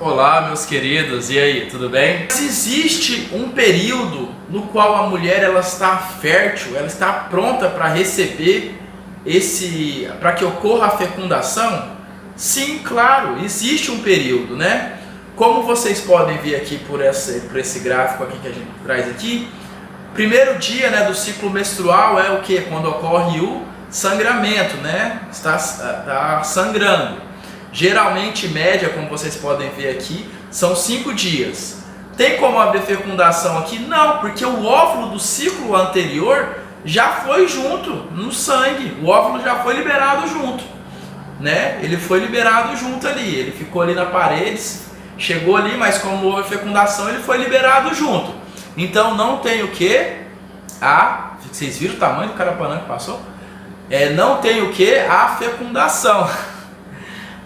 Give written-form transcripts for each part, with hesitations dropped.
Olá, meus queridos, e aí, tudo bem? Mas existe um período no qual a mulher ela está fértil, ela está pronta para receber para que ocorra a fecundação? Sim, claro, existe um período, né? Como vocês podem ver aqui por esse gráfico aqui que a gente traz aqui, primeiro dia, né, do ciclo menstrual é o que? Quando ocorre o sangramento, né? Está sangrando. Geralmente, média, como vocês podem ver aqui, são 5 dias. Tem como haver fecundação aqui? Não, porque o óvulo do ciclo anterior já foi junto no sangue. O óvulo já foi liberado junto, né? Ele foi liberado junto ali. Ele ficou ali na parede, chegou ali, mas como houve fecundação, ele foi liberado junto. Então não tem o que? Vocês viram o tamanho do carapanã que passou? Não tem o que? A fecundação.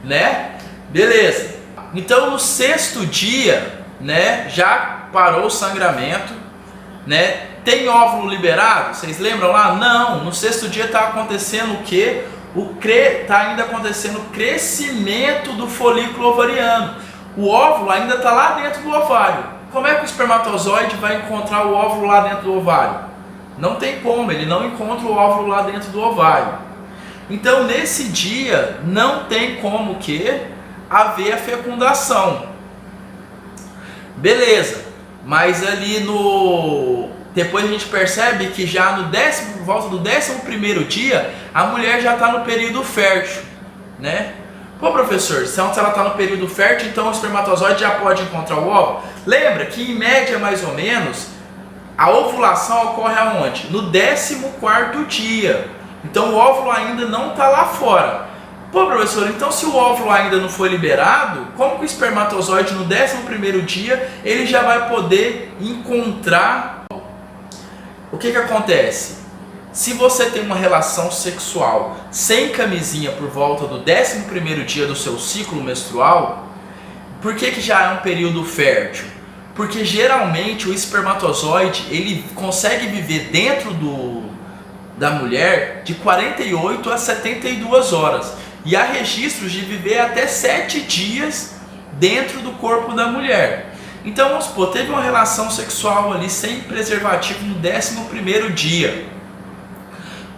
Né? Beleza. Então no 6º dia, né, já parou o sangramento, né? Tem óvulo liberado? Vocês lembram lá? Não. No 6º dia está acontecendo o quê? Está ainda acontecendo o crescimento do folículo ovariano. O óvulo ainda está lá dentro do ovário. Como é que o espermatozoide vai encontrar o óvulo lá dentro do ovário? Não tem como, ele não encontra o óvulo lá dentro do ovário. Então nesse dia não tem como que haver a fecundação. Beleza, mas ali depois a gente percebe que já por volta do 11º dia, a mulher já está no período fértil, né? Pô, professor, se ela está no período fértil, então o espermatozoide já pode encontrar o óvulo? Lembra que em média mais ou menos a ovulação ocorre aonde? No 14º dia. Então o óvulo ainda não está lá fora. Pô, professor, então se o óvulo ainda não foi liberado, como que o espermatozoide no 11º dia ele já vai poder encontrar? O que acontece? Se você tem uma relação sexual sem camisinha por volta do 11º dia do seu ciclo menstrual, por que já é um período fértil? Porque geralmente o espermatozoide ele consegue viver dentro da mulher de 48 a 72 horas. E há registros de viver até 7 dias dentro do corpo da mulher. Então vamos supor, teve uma relação sexual ali sem preservativo no 11º dia.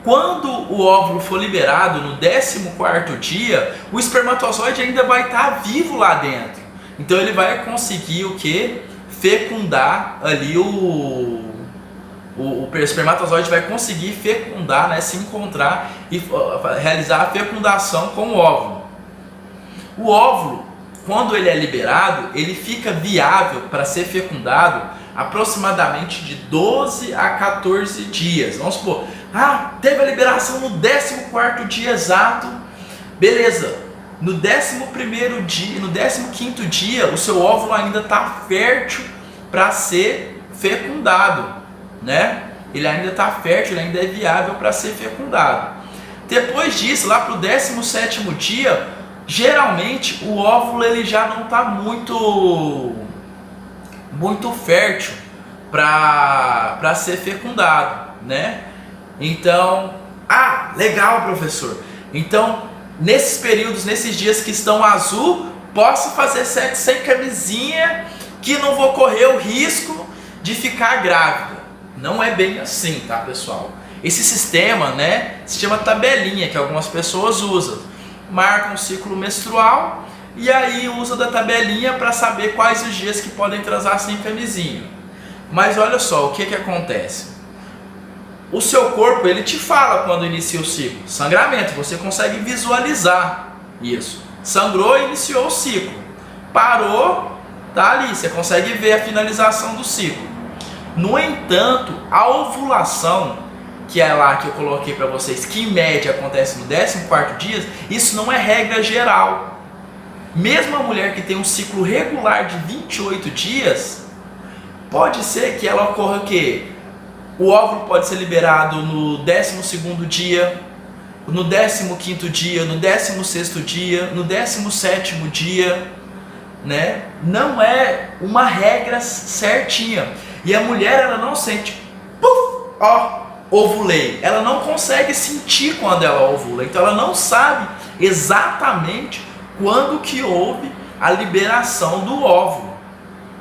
Quando o óvulo for liberado no 14º dia, o espermatozoide ainda vai estar vivo lá dentro. Então ele vai conseguir o que? Fecundar ali o espermatozoide vai conseguir fecundar, né, se encontrar e realizar a fecundação com o óvulo. O óvulo, quando ele é liberado, ele fica viável para ser fecundado aproximadamente de 12 a 14 dias. Vamos supor, teve a liberação no 14º dia exato, beleza. No 11º dia, no 15º dia, o seu óvulo ainda está fértil para ser fecundado, né? Ele ainda está fértil, ele ainda é viável para ser fecundado. Depois disso, lá para o 17º dia, geralmente o óvulo ele já não está muito fértil para ser fecundado, né? Então, legal, professor. Então, nesses períodos, nesses dias que estão azul, posso fazer sexo sem camisinha, que não vou correr o risco de ficar grávida. Não é bem assim, tá, pessoal? Esse sistema, né, se chama tabelinha, que algumas pessoas usam. Marcam o ciclo menstrual e aí usa da tabelinha para saber quais os dias que podem transar sem camisinha. Mas olha só, o que acontece? O seu corpo, ele te fala quando inicia o ciclo. Sangramento, você consegue visualizar isso. Sangrou, iniciou o ciclo. Parou, tá ali, você consegue ver a finalização do ciclo. No entanto, a ovulação, que é lá que eu coloquei para vocês, que em média acontece no 14º dia, isso não é regra geral. Mesmo a mulher que tem um ciclo regular de 28 dias, pode ser que ela ocorra o quê? O óvulo pode ser liberado no 12º dia, no 15º dia, no 16º dia, no 17º dia, né? Não é uma regra certinha. E a mulher, ela não sente, ovulei. Ela não consegue sentir quando ela ovula. Então ela não sabe exatamente quando que houve a liberação do óvulo,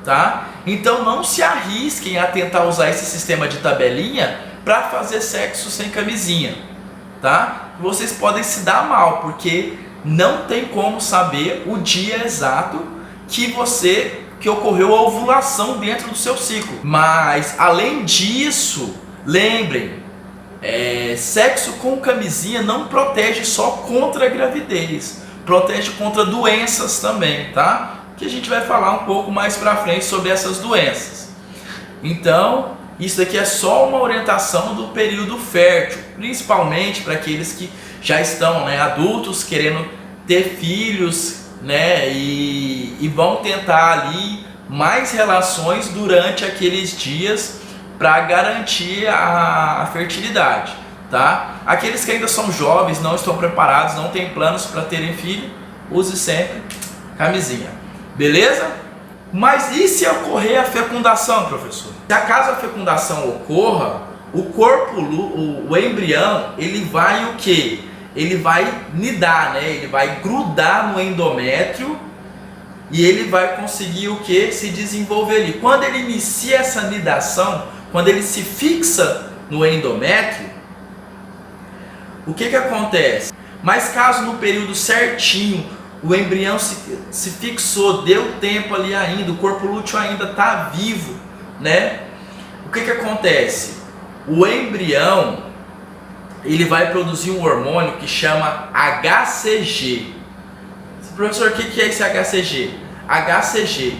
tá? Então não se arrisquem a tentar usar esse sistema de tabelinha para fazer sexo sem camisinha, tá? Vocês podem se dar mal, porque não tem como saber o dia exato que ocorreu a ovulação dentro do seu ciclo. Mas além disso, lembrem, sexo com camisinha não protege só contra a gravidez, protege contra doenças também, tá? Que a gente vai falar um pouco mais pra frente sobre essas doenças. Então, isso daqui é só uma orientação do período fértil, principalmente para aqueles que já estão, né, adultos, querendo ter filhos, né, e vão tentar ali mais relações durante aqueles dias para garantir a fertilidade, tá? Aqueles que ainda são jovens, não estão preparados, não têm planos para terem filho, use sempre camisinha, beleza? Mas e se ocorrer a fecundação, professor? Se acaso a fecundação ocorra, o embrião, ele vai o quê? Ele vai nidar, né? Ele vai grudar no endométrio e ele vai conseguir o quê? Se desenvolver ali. Quando ele inicia essa nidação, quando ele se fixa no endométrio, o que acontece? Mas caso no período certinho o embrião se fixou, deu tempo ali ainda, o corpo lúteo ainda está vivo, né? O que acontece? O embrião, ele vai produzir um hormônio que chama HCG. Professor, o que é esse HCG? HCG,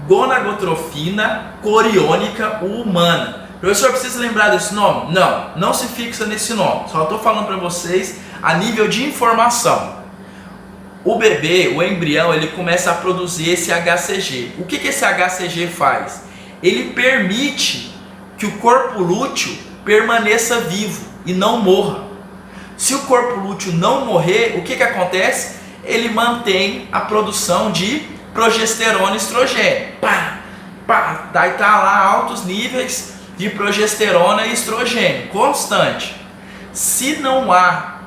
gonadotrofina coriônica humana. Professor, precisa lembrar desse nome? Não se fixa nesse nome, só estou falando para vocês a nível de informação. O bebê, o embrião, ele começa a produzir esse HCG. O que esse HCG faz? Ele permite que o corpo lúteo permaneça vivo e não morra. Se o corpo lúteo não morrer, o que acontece? Ele mantém a produção de progesterona e estrogênio. Daí tá lá altos níveis de progesterona e estrogênio, constante. Se não há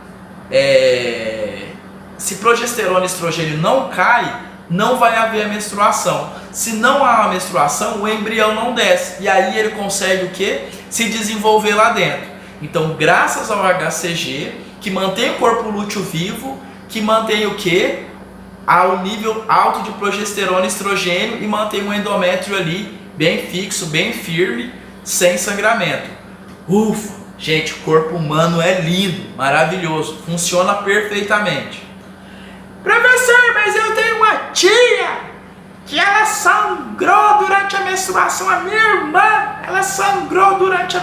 se progesterona e estrogênio não cai, não vai haver a menstruação. Se não há a menstruação, o embrião não desce. E aí ele consegue o quê? Se desenvolver lá dentro. Então, graças ao HCG, que mantém o corpo lúteo vivo, que mantém o quê? Ao nível alto de progesterona e estrogênio e mantém o endométrio ali bem fixo, bem firme, sem sangramento. Ufa! Gente, o corpo humano é lindo, maravilhoso, funciona perfeitamente. Professor, mas eu tenho uma tia que ela sangrou durante a menstruação. A minha irmã, ela sangrou durante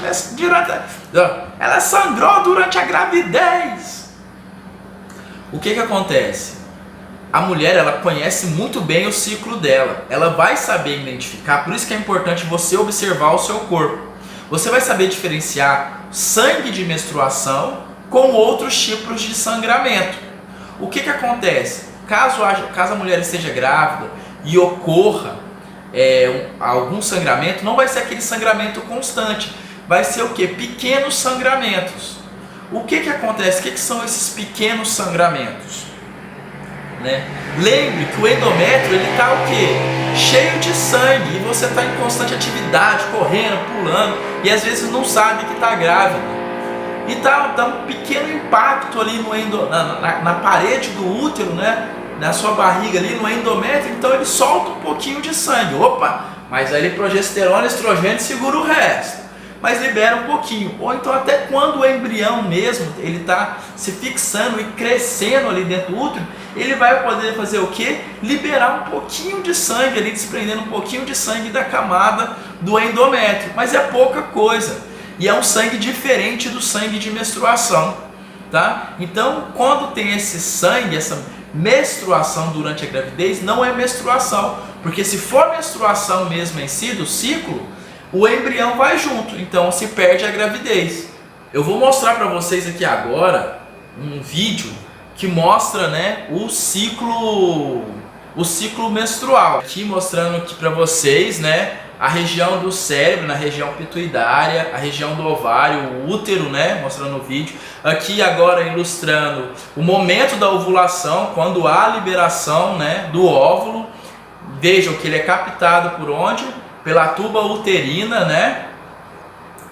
a gravidez. O que acontece? A mulher, ela conhece muito bem o ciclo dela. Ela vai saber identificar, por isso que é importante você observar o seu corpo. Você vai saber diferenciar sangue de menstruação com outros tipos de sangramento. O que acontece? Caso a mulher esteja grávida e ocorra algum sangramento, não vai ser aquele sangramento constante, vai ser o que? Pequenos sangramentos. O que acontece? O que são esses pequenos sangramentos? Né? Lembre que o endométrio está o quê? Cheio de sangue, e você está em constante atividade, correndo, pulando, e às vezes não sabe que está grávida. E dá um pequeno impacto ali na parede do útero, né? Na sua barriga ali, no endométrio, então ele solta um pouquinho de sangue. Opa, mas aí progesterona, estrogênio segura o resto. Mas libera um pouquinho. Ou então até quando o embrião mesmo, ele está se fixando e crescendo ali dentro do útero, ele vai poder fazer o quê? Liberar um pouquinho de sangue ali, desprendendo um pouquinho de sangue da camada do endométrio. Mas é pouca coisa. E é um sangue diferente do sangue de menstruação, tá? Então, quando tem esse sangue, essa menstruação durante a gravidez, não é menstruação, porque se for menstruação mesmo em si, do ciclo, o embrião vai junto, então se perde a gravidez. Eu vou mostrar para vocês aqui agora um vídeo que mostra, né, o ciclo menstrual. Aqui mostrando aqui para vocês, né, a região do cérebro, na região pituitária, a região do ovário, o útero, né, mostrando no vídeo. Aqui agora ilustrando o momento da ovulação, quando há liberação, né, do óvulo. Vejam que ele é captado por onde? Pela tuba uterina, né?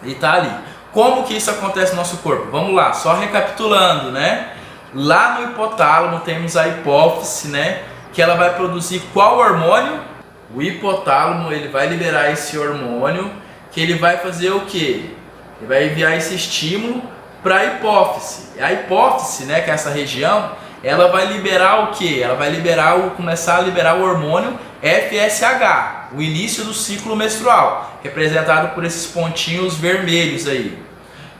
E tá ali. Como que isso acontece no nosso corpo? Vamos lá, só recapitulando, né? Lá no hipotálamo temos a hipófise, né? Que ela vai produzir qual hormônio? O hipotálamo, ele vai liberar esse hormônio, que ele vai fazer o quê? Ele vai enviar esse estímulo para a hipófise. A hipófise, né, que é essa região, ela vai liberar o quê? Ela vai começar a liberar o hormônio FSH, o início do ciclo menstrual, representado por esses pontinhos vermelhos aí.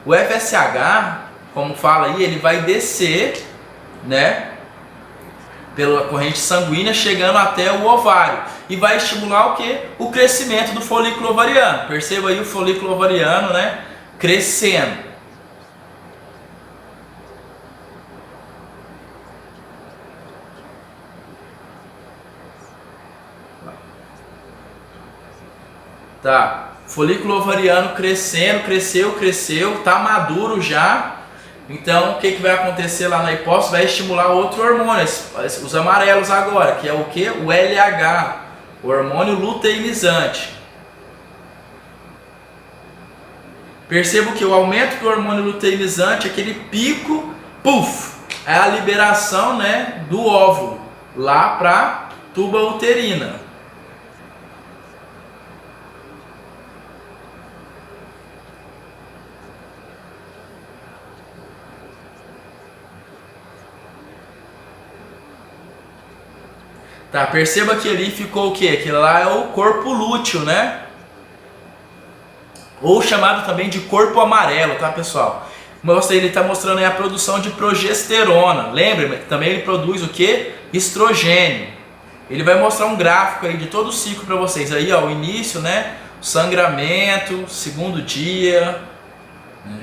O FSH, como fala aí, ele vai descer, né, pela corrente sanguínea, chegando até o ovário e vai estimular o que? O crescimento do folículo ovariano. Perceba aí o folículo ovariano, né, crescendo. Tá, folículo ovariano crescendo, cresceu, tá maduro já. Então, o que vai acontecer lá na hipófise? Vai estimular outro hormônio, os amarelos agora, que é o que? O LH, o hormônio luteinizante. Percebo que o aumento do hormônio luteinizante, aquele pico, puf, é a liberação, né, do óvulo lá para a tuba uterina. Tá, perceba que ali ficou o que? Aquilo lá é o corpo lúteo, né? Ou chamado também de corpo amarelo, tá, pessoal? Mostra, ele está mostrando aí a produção de progesterona. Lembra? Também ele produz o que? Estrogênio. Ele vai mostrar um gráfico aí de todo o ciclo para vocês. Aí, ó, o início, né? Sangramento, segundo dia. Né?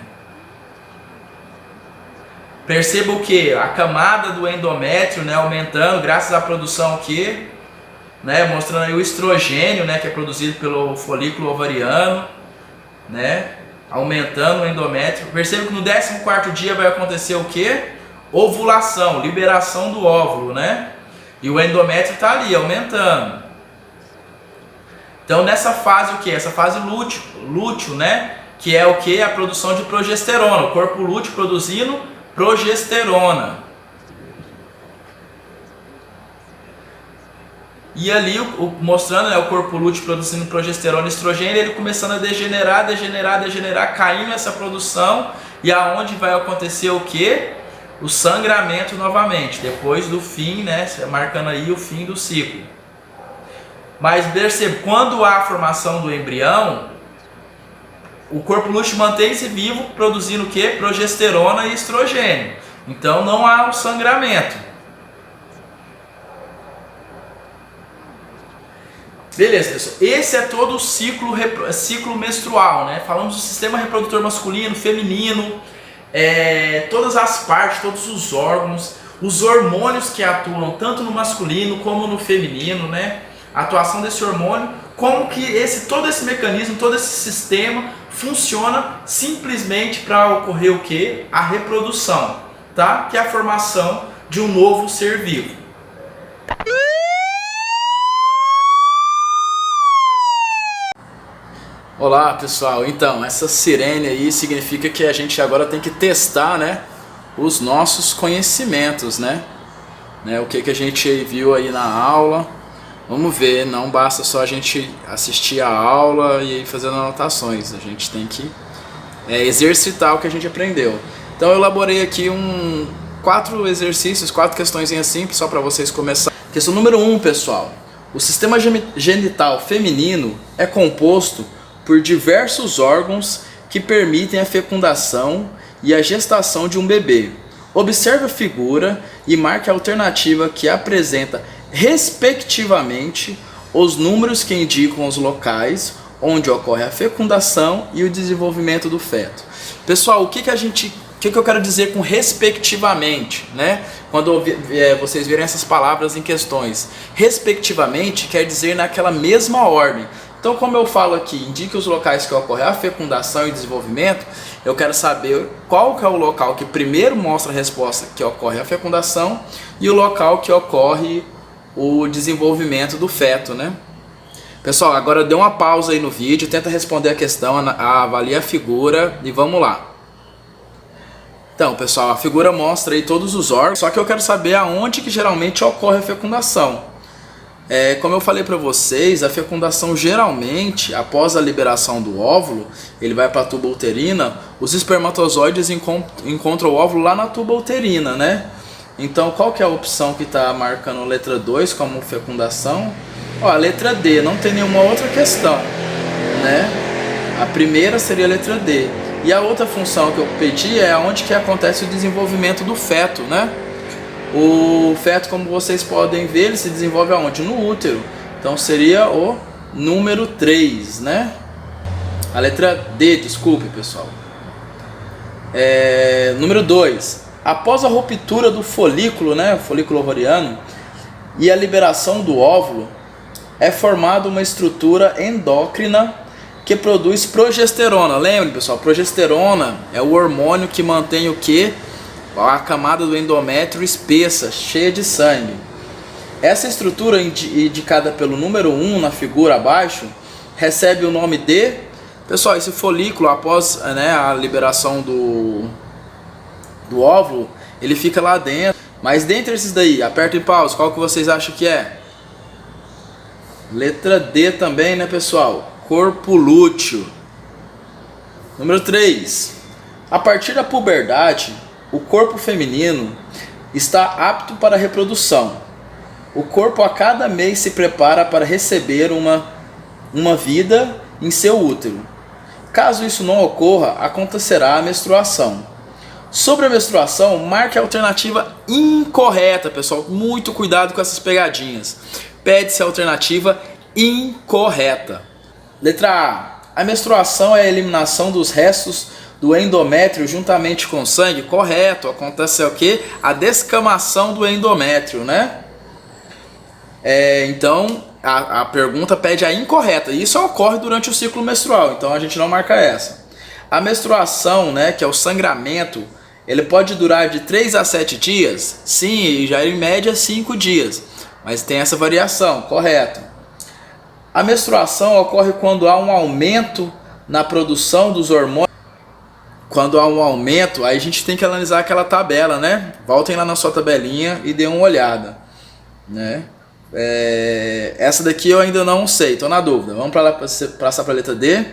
Perceba o que? A camada do endométrio, né, aumentando graças à produção que, né, mostrando aí o estrogênio, né, que é produzido pelo folículo ovariano, né, aumentando o endométrio. Perceba que no 14º dia vai acontecer o que? Ovulação, liberação do óvulo, né? E o endométrio está ali aumentando. Então nessa fase o que? Essa fase lúteo, né, que é o que? A produção de progesterona, o corpo lúteo produzindo progesterona. E ali mostrando, né, o corpo lúteo produzindo progesterona e estrogênio, ele começando a degenerar, caindo essa produção, e aonde vai acontecer o que? O sangramento novamente, depois do fim, né, marcando aí o fim do ciclo. Mas perceba, quando há a formação do embrião, o corpo lúteo mantém-se vivo, produzindo o que? Progesterona e estrogênio. Então não há o sangramento. Beleza, pessoal. Esse é todo o ciclo menstrual, né? Falamos do sistema reprodutor masculino, feminino, todas as partes, todos os órgãos, os hormônios que atuam tanto no masculino como no feminino, né? A atuação desse hormônio, como que todo esse mecanismo, todo esse sistema funciona simplesmente para ocorrer o que? A reprodução, tá? Que é a formação de um novo ser vivo. Olá pessoal, então essa sirene aí significa que a gente agora tem que testar, né, os nossos conhecimentos, né? O que a gente viu aí na aula. Vamos ver, não basta só a gente assistir a aula e ir fazendo anotações, a gente tem que exercitar o que a gente aprendeu. Então eu elaborei aqui 4 exercícios, 4 questõezinhas simples só para vocês começarem. Questão número 1, pessoal. O sistema genital feminino é composto por diversos órgãos que permitem a fecundação e a gestação de um bebê. Observe a figura e marque a alternativa que apresenta respectivamente os números que indicam os locais onde ocorre a fecundação e o desenvolvimento do feto. Pessoal, o que eu quero dizer com respectivamente, né? Quando vocês verem essas palavras em questões, respectivamente quer dizer naquela mesma ordem. Então, como eu falo aqui, indique os locais que ocorre a fecundação e desenvolvimento, eu quero saber qual que é o local que primeiro mostra a resposta que ocorre a fecundação e o local que ocorre o desenvolvimento do feto, né? Pessoal, agora dê uma pausa aí no vídeo, tenta responder a questão, avalia a figura e vamos lá. Então, pessoal, a figura mostra aí todos os órgãos, só que eu quero saber aonde que geralmente ocorre a fecundação. Como eu falei para vocês, a fecundação geralmente, após a liberação do óvulo, ele vai para a tuba uterina, os espermatozoides encontram o óvulo lá na tuba uterina, né? Então, qual que é a opção que está marcando a letra 2 como fecundação? Ó, a letra D, não tem nenhuma outra questão, né? A primeira seria a letra D. E a outra função que eu pedi é onde que acontece o desenvolvimento do feto, né? O feto, como vocês podem ver, ele se desenvolve aonde? No útero. Então seria o número 3, né? A letra D, desculpe, pessoal. Número 2. Após a ruptura do folículo, né? O folículo ovariano, e a liberação do óvulo, é formada uma estrutura endócrina que produz progesterona. Lembre, pessoal, progesterona é o hormônio que mantém o quê? A camada do endométrio espessa, cheia de sangue. Essa estrutura, indicada pelo número 1 na figura abaixo, recebe o nome de... Pessoal, esse folículo, após, né, a liberação do óvulo, ele fica lá dentro. Mas dentre esses daí, aperta em pausa, qual que vocês acham que é? Letra D também, né, pessoal? Corpo lúteo. Número 3. A partir da puberdade, o corpo feminino está apto para a reprodução. O corpo a cada mês se prepara para receber uma vida em seu útero. Caso isso não ocorra, acontecerá a menstruação. Sobre a menstruação, marque a alternativa incorreta, pessoal. Muito cuidado com essas pegadinhas. Pede-se a alternativa incorreta. Letra A. A menstruação é a eliminação dos restos do endométrio juntamente com sangue. Correto. Acontece o quê? A descamação do endométrio, né? Então a pergunta pede a incorreta. Isso ocorre durante o ciclo menstrual, então a gente não marca essa. A menstruação, né, que é o sangramento, ele pode durar de 3 a 7 dias? Sim, já em média 5 dias. Mas tem essa variação, correto. A menstruação ocorre quando há um aumento na produção dos hormônios. Quando há um aumento, aí a gente tem que analisar aquela tabela, né? Voltem lá na sua tabelinha e dêem uma olhada, né? Essa daqui eu ainda não sei, estou na dúvida. Vamos passar para a letra D.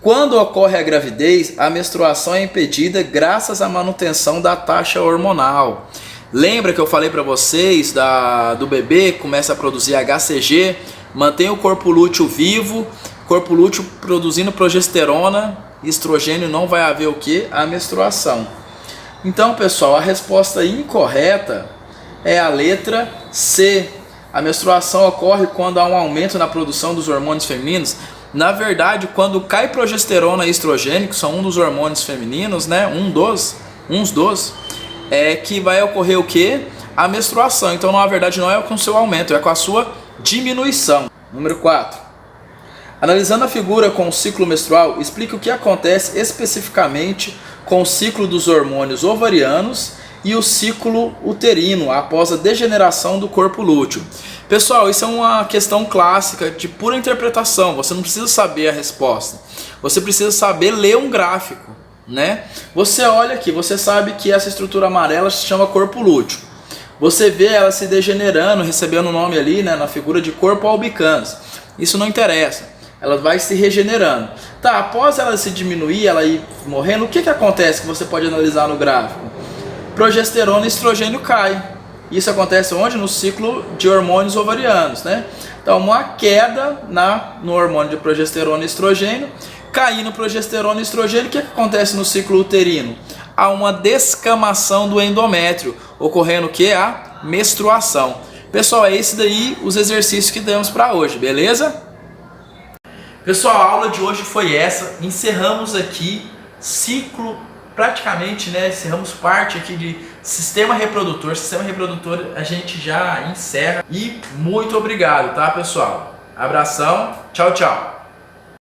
Quando ocorre a gravidez, a menstruação é impedida graças à manutenção da taxa hormonal. Lembra que eu falei para vocês do bebê começa a produzir HCG, mantém o corpo lúteo vivo, corpo lúteo produzindo progesterona, estrogênio, não vai haver o que? A menstruação. Então, pessoal, a resposta incorreta é a letra C. A menstruação ocorre quando há um aumento na produção dos hormônios femininos. Na verdade, quando cai progesterona e estrogênio, que são um dos hormônios femininos, né? Uns dos, que vai ocorrer o que? A menstruação. Então, na verdade, não é com o seu aumento, é com a sua diminuição. Número 4. Analisando a figura com o ciclo menstrual, explique o que acontece especificamente com o ciclo dos hormônios ovarianos e o ciclo uterino após a degeneração do corpo lúteo. Pessoal, isso é uma questão clássica de pura interpretação. Você não precisa saber a resposta. Você precisa saber ler um gráfico, né? Você olha aqui, você sabe que essa estrutura amarela se chama corpo lúteo. Você vê ela se degenerando, recebendo o nome ali, né, na figura de corpo albicans. Isso não interessa. Ela vai se regenerando. Tá, após ela se diminuir, ela ir morrendo, o que acontece que você pode analisar no gráfico? Progesterona e estrogênio cai. Isso acontece onde? No ciclo de hormônios ovarianos, né? Então, uma queda no hormônio de progesterona e estrogênio, caindo progesterona e estrogênio, o que acontece no ciclo uterino? Há uma descamação do endométrio, ocorrendo o que? A menstruação. Pessoal, é esse daí os exercícios que temos para hoje, beleza? Pessoal, a aula de hoje foi essa. Encerramos aqui ciclo, praticamente, né? Encerramos parte aqui de sistema reprodutor. Sistema reprodutor a gente já encerra. E muito obrigado, tá, pessoal? Abração, tchau, tchau.